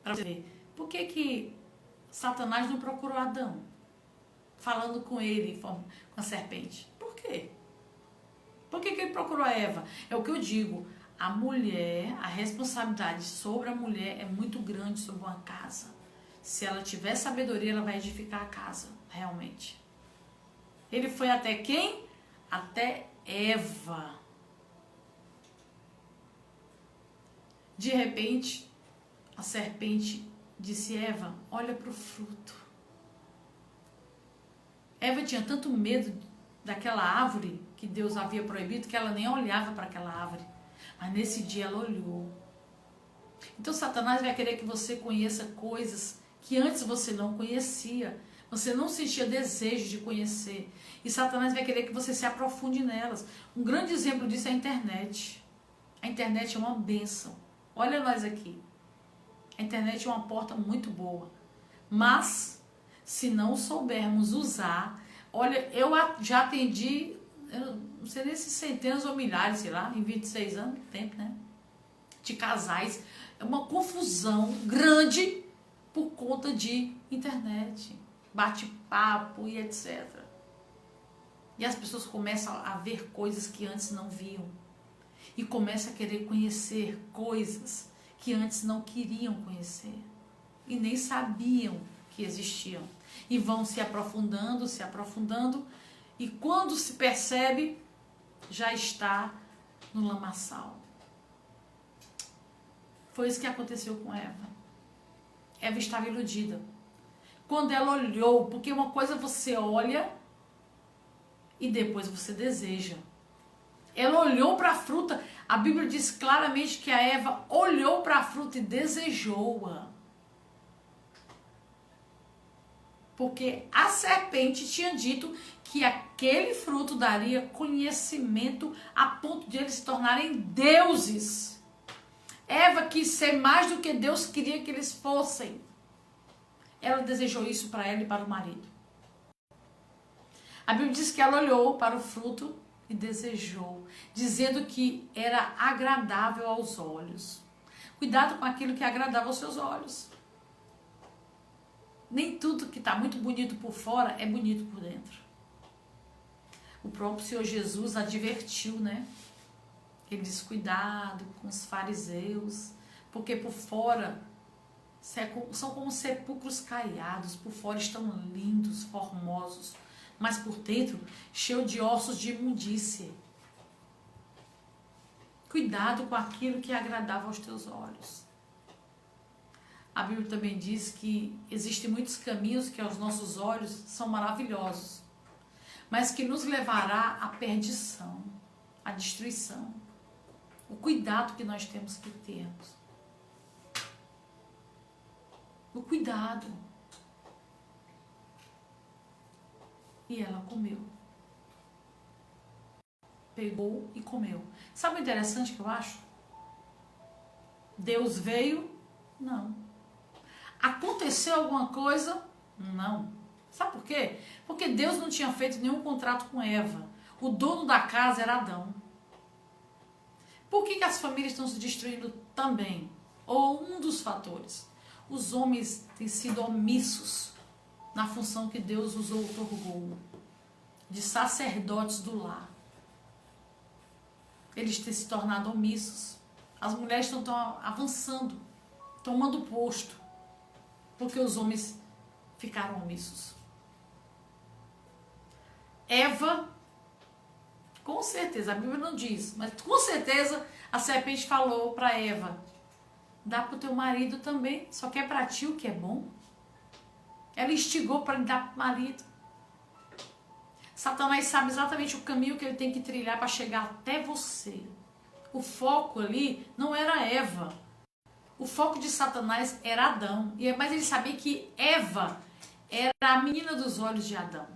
Para você ver, por que Satanás não procurou Adão? Falando com ele, com a serpente. Por quê? Por que ele procurou a Eva? É o que eu digo. A mulher, a responsabilidade sobre a mulher é muito grande sobre uma casa. Se ela tiver sabedoria, ela vai edificar a casa, realmente. Ele foi até quem? Até Eva. De repente, a serpente disse, Eva, olha para o fruto. Eva tinha tanto medo daquela árvore que Deus havia proibido que ela nem olhava para aquela árvore. Mas nesse dia ela olhou. Então Satanás vai querer que você conheça coisas que antes você não conhecia. Você não sentia desejo de conhecer. E Satanás vai querer que você se aprofunde nelas. Um grande exemplo disso é a internet. A internet é uma bênção. Olha nós aqui. A internet é uma porta muito boa. Mas, se não soubermos usar... Olha, eu já atendi... Eu não sei nem se centenas ou milhares, sei lá, em 26 anos, tempo, né? De casais. É uma confusão grande por conta de internet, bate-papo e etc. E as pessoas começam a ver coisas que antes não viam. E começam a querer conhecer coisas que antes não queriam conhecer. E nem sabiam que existiam. E vão se aprofundando, e quando se percebe, já está no lamaçal. Foi isso que aconteceu com Eva. Eva estava iludida. Quando ela olhou, porque uma coisa você olha e depois você deseja. Ela olhou para a fruta. A Bíblia diz claramente que a Eva olhou para a fruta e desejou-a. Porque a serpente tinha dito que aquele fruto daria conhecimento a ponto de eles se tornarem deuses. Eva quis ser mais do que Deus queria que eles fossem. Ela desejou isso para ela e para o marido. A Bíblia diz que ela olhou para o fruto e desejou, dizendo que era agradável aos olhos. Cuidado com aquilo que é agradável aos seus olhos. Nem tudo que está muito bonito por fora é bonito por dentro. O próprio Senhor Jesus advertiu, né? Ele disse, cuidado com os fariseus, porque por fora são como sepulcros caiados, por fora estão lindos, formosos, mas por dentro cheio de ossos de imundície. Cuidado com aquilo que é agradável aos teus olhos. A Bíblia também diz que existem muitos caminhos que aos nossos olhos são maravilhosos, mas que nos levará à perdição, à destruição. O cuidado que nós temos que termos. O cuidado. E ela comeu. Pegou e comeu. Sabe o interessante que eu acho? Deus veio? Não. Aconteceu alguma coisa? Não. Sabe por quê? Porque Deus não tinha feito nenhum contrato com Eva. O dono da casa era Adão. Por que as famílias estão se destruindo também? Ou um dos fatores. Os homens têm sido omissos na função que Deus os outorgou. De sacerdotes do lar. Eles têm se tornado omissos. As mulheres estão avançando, tomando posto. Porque os homens ficaram omissos. Eva, com certeza, a Bíblia não diz, mas com certeza a serpente falou para Eva, Dá para o teu marido também, só que é para ti o que é bom. Ela instigou para lhe dar para o marido. Satanás sabe exatamente o caminho que ele tem que trilhar para chegar até você. O foco ali não era Eva. O foco de Satanás era Adão. Mas ele sabia que Eva era a menina dos olhos de Adão.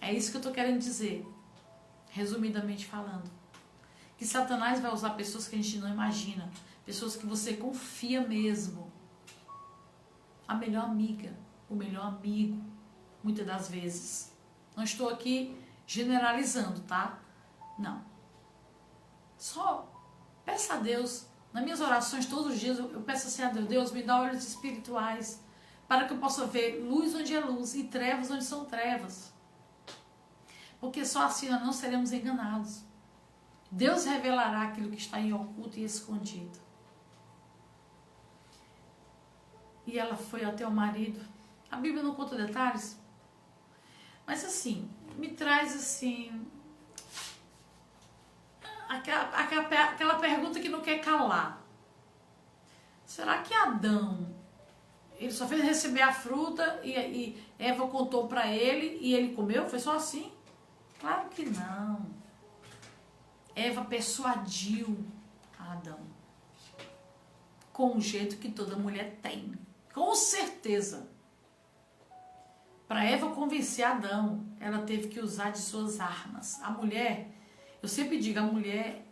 É isso que eu estou querendo dizer, resumidamente falando. Que Satanás vai usar pessoas que a gente não imagina. Pessoas que você confia mesmo. A melhor amiga, o melhor amigo, muitas das vezes. Não estou aqui generalizando, tá? Não. Só peça a Deus. Nas minhas orações, todos os dias, eu peço assim a Deus, Deus, me dá olhos espirituais, para que eu possa ver luz onde é luz e trevas onde são trevas. Porque só assim nós não seremos enganados. Deus revelará aquilo que está em oculto e escondido. E ela foi até o marido. A Bíblia não conta detalhes, mas assim, me traz assim aquela pergunta que não quer calar. Será que Adão, ele só fez receber a fruta e Eva contou para ele e ele comeu? Foi só assim? Claro que não. Eva persuadiu Adão com o jeito que toda mulher tem. Com certeza. Para Eva convencer Adão, ela teve que usar de suas armas. A mulher, eu sempre digo, a mulher,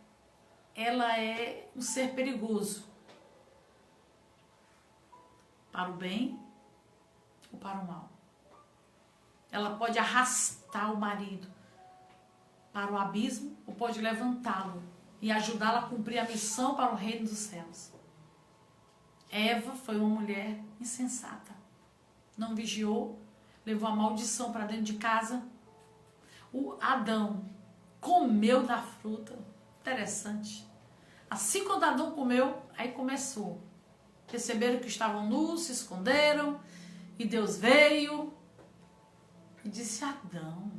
ela é um ser perigoso. Para o bem ou para o mal. Ela pode arrastar o marido para o abismo ou pode levantá-lo e ajudá-lo a cumprir a missão para o reino dos céus. Eva foi uma mulher insensata. Não vigiou, levou a maldição para dentro de casa. O Adão comeu da fruta. Interessante. Assim quando Adão comeu, aí começou. Perceberam que estavam nus, se esconderam, e Deus veio e disse: Adão,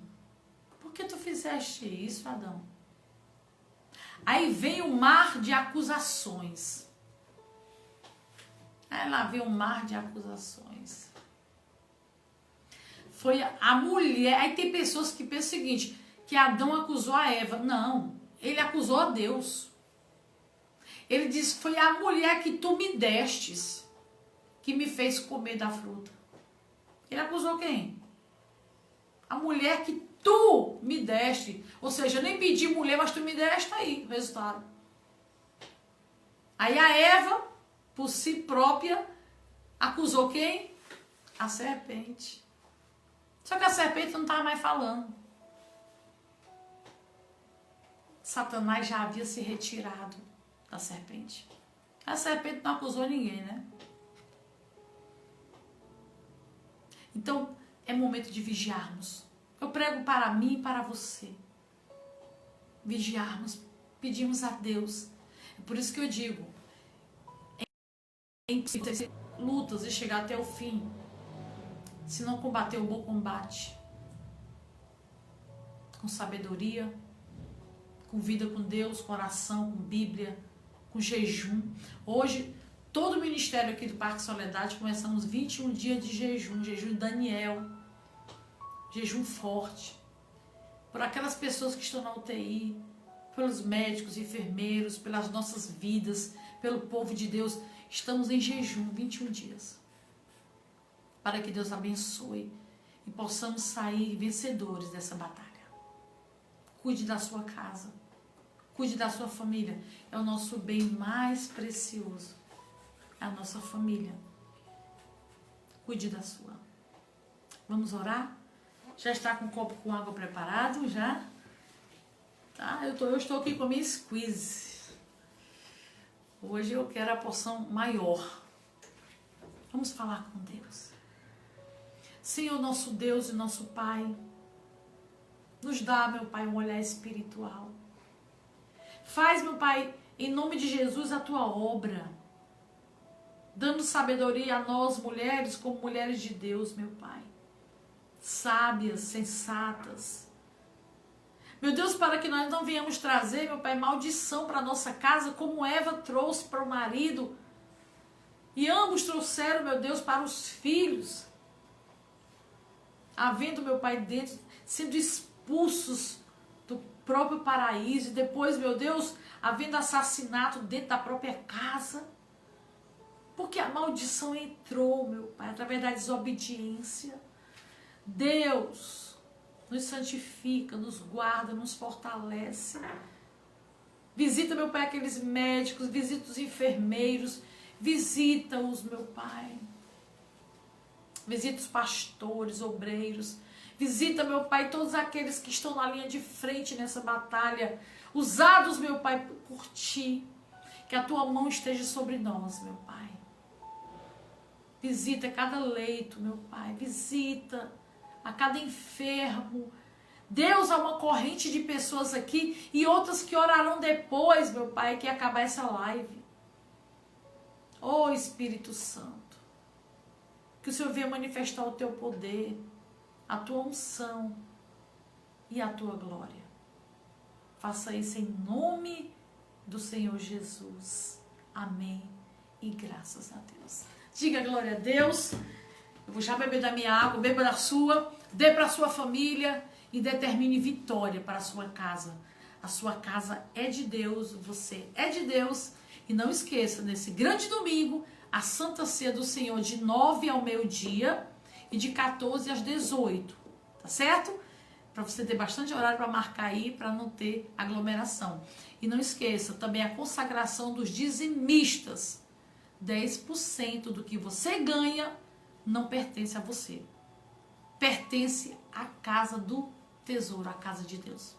por que tu fizeste isso, Adão? Aí veio um mar de acusações. Aí lá veio um mar de acusações. Foi a mulher. Aí tem pessoas que pensam o seguinte, que Adão acusou a Eva. Não, ele acusou a Deus. Ele disse, foi a mulher que tu me destes, que me fez comer da fruta. Ele acusou quem? A mulher que tu me deste. Ou seja, eu nem pedi mulher, mas tu me deste, aí o resultado. Aí a Eva, por si própria, acusou quem? A serpente. Só que a serpente não estava mais falando. Satanás já havia se retirado da serpente. A serpente não acusou ninguém, né? Então, é momento de vigiarmos. Eu prego para mim e para você. Vigiarmos, pedimos a Deus. É por isso que eu digo, em lutas e chegar até o fim, se não combater o bom combate, com sabedoria, com vida com Deus, com oração, com Bíblia, com jejum. Hoje, todo o ministério aqui do Parque Soledade, começamos 21 dias de jejum de Daniel, jejum forte, por aquelas pessoas que estão na UTI, pelos médicos, enfermeiros, pelas nossas vidas, pelo povo de Deus. Estamos em jejum 21 dias, para que Deus abençoe e possamos sair vencedores dessa batalha. Cuide da sua casa, cuide da sua família, é o nosso bem mais precioso, é a nossa família. Cuide da sua. Vamos orar? Já está com um copo com água preparado? Já? Tá? Eu estou aqui com a minha squeeze. Hoje eu quero a porção maior. Vamos falar com Deus. Senhor, nosso Deus e nosso Pai, nos dá, meu Pai, um olhar espiritual. Faz, meu Pai, em nome de Jesus, a Tua obra, dando sabedoria a nós, mulheres, como mulheres de Deus, meu Pai. Sábias, sensatas. Meu Deus, para que nós não venhamos trazer, meu Pai, maldição para nossa casa, como Eva trouxe para o marido. E ambos trouxeram, meu Deus, para os filhos. Havendo, meu Pai, dentro, sendo expulsos do próprio paraíso. E depois, meu Deus, havendo assassinato dentro da própria casa. Porque a maldição entrou, meu Pai, através da desobediência. Deus nos santifica, nos guarda, nos fortalece. Visita, meu Pai, aqueles médicos, visita os enfermeiros, visita-os, meu Pai. Visita os pastores, obreiros. Visita, meu Pai, todos aqueles que estão na linha de frente nessa batalha. Usados, meu Pai, por Ti. Que a Tua mão esteja sobre nós, meu Pai. Visita cada leito, meu Pai. Visita a cada enfermo. Deus, há uma corrente de pessoas aqui e outras que orarão depois, meu Pai, que acabar essa live. Ô Espírito Santo, que o Senhor venha manifestar o Teu poder, a Tua unção e a Tua glória. Faça isso em nome do Senhor Jesus. Amém. E graças a Deus. Diga glória a Deus. Eu vou já beber da minha água, beba da sua, dê para a sua família e determine vitória para a sua casa. A sua casa é de Deus, você é de Deus. E não esqueça, nesse grande domingo, a Santa Ceia do Senhor de 9 ao meio-dia e de 14 às 18. Tá certo? Para você ter bastante horário para marcar aí, para não ter aglomeração. E não esqueça também a consagração dos dizimistas. 10% do que você ganha não pertence a você. Pertence à casa do tesouro, à casa de Deus.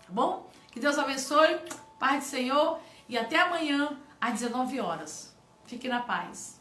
Tá bom? Que Deus abençoe, paz do Senhor e até amanhã às 19 horas. Fique na paz.